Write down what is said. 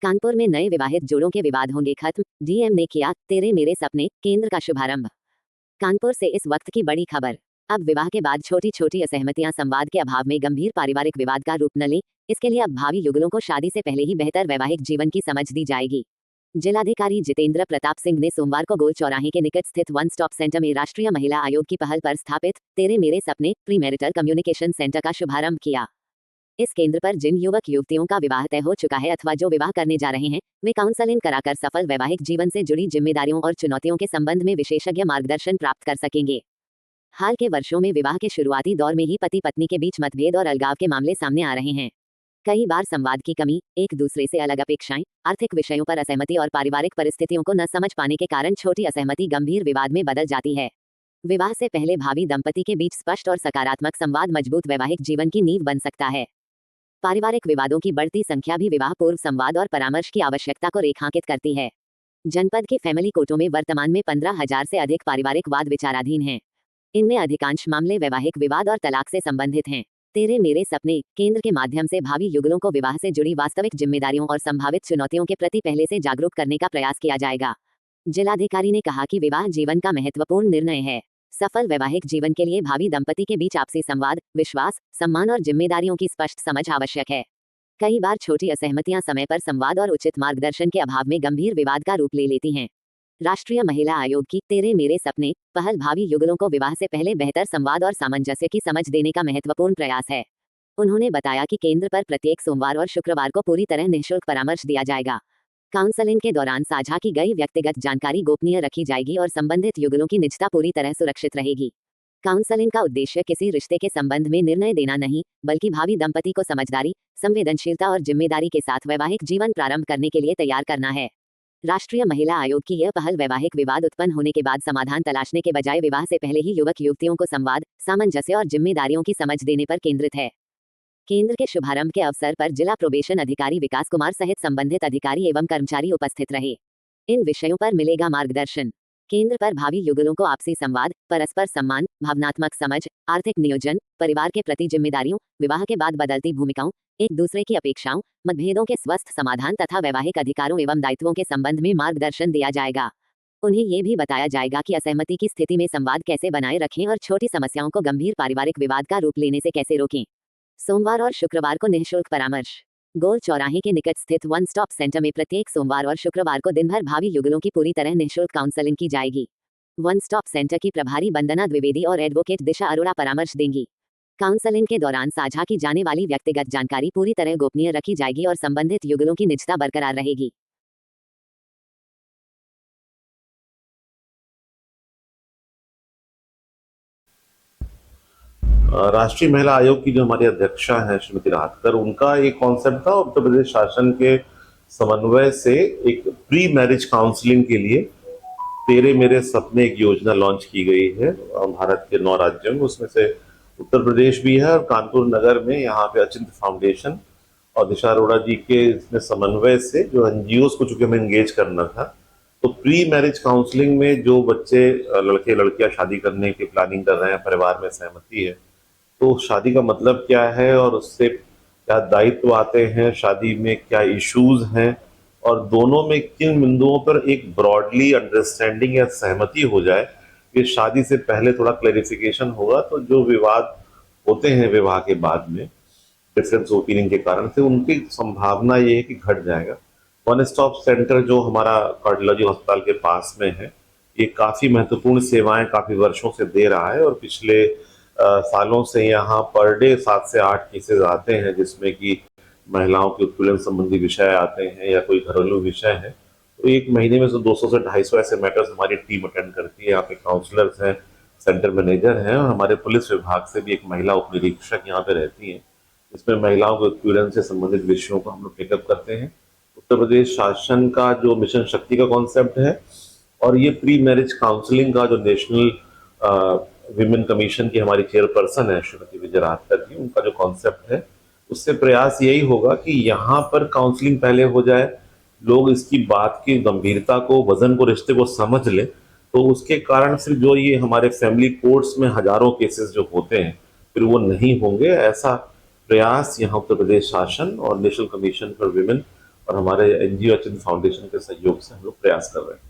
कानपुर में नए विवाहित जोड़ों के विवाद होंगे खत्म, डीएम ने किया तेरे मेरे सपने केंद्र का शुभारंभ। कानपुर से इस वक्त की बड़ी खबर। अब विवाह के बाद छोटी छोटी असहमतियां संवाद के अभाव में गंभीर पारिवारिक विवाद का रूप न लें, इसके लिए अब भावी युगलों को शादी से पहले ही बेहतर वैवाहिक जीवन की समझ दी जाएगी। जिलाधिकारी जितेंद्र प्रताप सिंह ने सोमवार को गोल चौराहे के निकट स्थित वन स्टॉप सेंटर में राष्ट्रीय महिला आयोग की पहल पर स्थापित तेरे मेरे सपने प्री मैरिटल कम्युनिकेशन सेंटर का शुभारंभ किया। इस केंद्र पर जिन युवक युवतियों का विवाह तय हो चुका है अथवा जो विवाह करने जा रहे हैं, वे काउंसलिंग कराकर सफल वैवाहिक जीवन से जुड़ी जिम्मेदारियों और चुनौतियों के संबंध में विशेषज्ञ मार्गदर्शन प्राप्त कर सकेंगे। हाल के वर्षों में विवाह के शुरुआती दौर में ही पति पत्नी के बीच मतभेद और अलगाव के मामले सामने आ रहे हैं। कई बार संवाद की कमी, एक दूसरे से अलग अपेक्षाएं, आर्थिक विषयों पर असहमति और पारिवारिक परिस्थितियों को न समझ पाने के कारण छोटी असहमति गंभीर विवाद में बदल जाती है। विवाह से पहले भावी दंपति के बीच स्पष्ट और सकारात्मक संवाद मजबूत वैवाहिक जीवन की नींव बन सकता है। पारिवारिक विवादों की बढ़ती संख्या भी विवाह पूर्व संवाद और परामर्श की आवश्यकता को रेखांकित करती है। जनपद के फैमिली कोर्टों में वर्तमान में 15,000 से अधिक पारिवारिक वाद विचाराधीन हैं। इनमें अधिकांश मामले वैवाहिक विवाद और तलाक से संबंधित हैं। तेरे मेरे सपने केंद्र के माध्यम से भावी युगलों को विवाह से जुड़ी वास्तविक जिम्मेदारियों और संभावित चुनौतियों के प्रति पहले से जागरूक करने का प्रयास किया जाएगा। जिलाधिकारी ने कहा कि विवाह जीवन का महत्वपूर्ण निर्णय है। सफल वैवाहिक जीवन के लिए भावी दंपति के बीच आपसी संवाद, विश्वास, सम्मान और जिम्मेदारियों की स्पष्ट समझ आवश्यक है। कई बार छोटी असहमतियां समय पर संवाद और उचित मार्गदर्शन के अभाव में गंभीर विवाद का रूप ले लेती हैं। राष्ट्रीय महिला आयोग की तेरे मेरे सपने पहल भावी युगलों को विवाह से पहले बेहतर संवाद और सामंजस्य की समझ देने का महत्वपूर्ण प्रयास है। उन्होंने बताया कि केंद्र पर प्रत्येक सोमवार और शुक्रवार को पूरी तरह निःशुल्क परामर्श दिया जाएगा। काउंसलिंग के दौरान साझा की गई व्यक्तिगत जानकारी गोपनीय रखी जाएगी और संबंधित युगलों की निजता पूरी तरह सुरक्षित रहेगी। काउंसलिंग का उद्देश्य किसी रिश्ते के संबंध में निर्णय देना नहीं, बल्कि भावी दंपति को समझदारी, संवेदनशीलता और जिम्मेदारी के साथ वैवाहिक जीवन प्रारंभ करने के लिए तैयार करना है। राष्ट्रीय महिला आयोग की यह पहल वैवाहिक विवाद उत्पन्न होने के बाद समाधान तलाशने के बजाय विवाह से पहले ही युवक युवतियों को संवाद, सामंजस्य और जिम्मेदारियों की समझ देने पर केंद्रित है। केंद्र के शुभारंभ के अवसर पर जिला प्रोबेशन अधिकारी विकास कुमार सहित संबंधित अधिकारी एवं कर्मचारी उपस्थित रहे। इन विषयों पर मिलेगा मार्गदर्शन। केंद्र पर भावी युगलों को आपसी संवाद, परस्पर सम्मान, भावनात्मक समझ, आर्थिक नियोजन, परिवार के प्रति जिम्मेदारियों, विवाह के बाद बदलती भूमिकाओं, एक दूसरे की अपेक्षाओं, मतभेदों के स्वस्थ समाधान तथा वैवाहिक अधिकारों एवं दायित्वों के संबंध में मार्गदर्शन दिया जाएगा। उन्हें ये भी बताया जाएगा कि असहमति की स्थिति में संवाद कैसे बनाए रखें और छोटी समस्याओं को गंभीर पारिवारिक विवाद का रूप लेने से कैसे रोकें। सोमवार और शुक्रवार को निःशुल्क परामर्श। गोल चौराहे के निकट स्थित वन स्टॉप सेंटर में प्रत्येक सोमवार और शुक्रवार को दिन भर भावी युगलों की पूरी तरह निःशुल्क काउंसलिंग की जाएगी। वन स्टॉप सेंटर की प्रभारी वंदना द्विवेदी और एडवोकेट दिशा अरोड़ा परामर्श देंगी। काउंसलिंग के दौरान साझा की जाने वाली व्यक्तिगत जानकारी पूरी तरह गोपनीय रखी जाएगी और संबंधित युगलों की निजता बरकरार रहेगी। राष्ट्रीय महिला आयोग की जो हमारी अध्यक्षा हैं श्रीमती राहतकर, उनका एक कॉन्सेप्ट था उत्तर प्रदेश शासन के समन्वय से एक प्री मैरिज काउंसलिंग के लिए तेरे मेरे सपने एक योजना लॉन्च की गई है भारत के 9 राज्यों में। उसमें से उत्तर प्रदेश भी है और कानपुर नगर में यहाँ पे अचिंत फाउंडेशन और दिशा अरोड़ा जी के इसमें समन्वय से जो एनजीओ को चूंकि हमें एंगेज करना था, तो प्री मैरिज काउंसलिंग में जो बच्चे लड़के लड़कियां शादी करने की प्लानिंग कर रहे हैं, परिवार में सहमति है, तो शादी का मतलब क्या है और उससे क्या दायित्व आते हैं, शादी में क्या इश्यूज हैं और दोनों में किन बिंदुओं पर एक ब्रॉडली अंडरस्टैंडिंग या सहमति हो जाए कि शादी से पहले थोड़ा क्लैरिफिकेशन होगा, तो जो विवाद होते हैं विवाह के बाद में डिफरेंस ओपिनियन के कारण से उनकी संभावना ये है कि घट जाएगा। वन स्टॉप सेंटर जो हमारा कार्डियोलॉजी अस्पताल के पास में है, ये काफ़ी महत्वपूर्ण सेवाएं काफ़ी वर्षों से दे रहा है और पिछले सालों से यहाँ पर डे 7 से 8 केसेस आते हैं जिसमें कि महिलाओं के उत्पीड़न संबंधी विषय आते हैं या कोई घरेलू विषय है। तो एक महीने में से 200 से 250 ऐसे मैटर्स हमारी टीम अटेंड करती है। यहाँ पे काउंसलर्स हैं, सेंटर मैनेजर हैं और हमारे पुलिस विभाग से भी एक महिला उप निरीक्षक यहाँ पे रहती हैं। इसमें महिलाओं के उत्पीड़न से संबंधित विषयों को हम लोग पिकअप करते हैं। उत्तर प्रदेश शासन का जो मिशन शक्ति का कॉन्सेप्ट है और ये प्री मैरिज काउंसलिंग का जो नेशनल विमेन कमीशन की हमारी चेयरपर्सन है श्रीमती विजय राहतकर जी, उनका जो कॉन्सेप्ट है उससे प्रयास यही होगा कि यहाँ पर काउंसलिंग पहले हो जाए, लोग इसकी बात की गंभीरता को, वजन को, रिश्ते को समझ लें, तो उसके कारण फिर जो ये हमारे फैमिली कोर्ट्स में हजारों केसेस जो होते हैं फिर वो नहीं होंगे। ऐसा प्रयास यहाँ उत्तर प्रदेश शासन और नेशनल कमीशन फॉर विमेन और हमारे एनजीओ अचिंत फाउंडेशन के सहयोग से हम लोग प्रयास कर रहे हैं।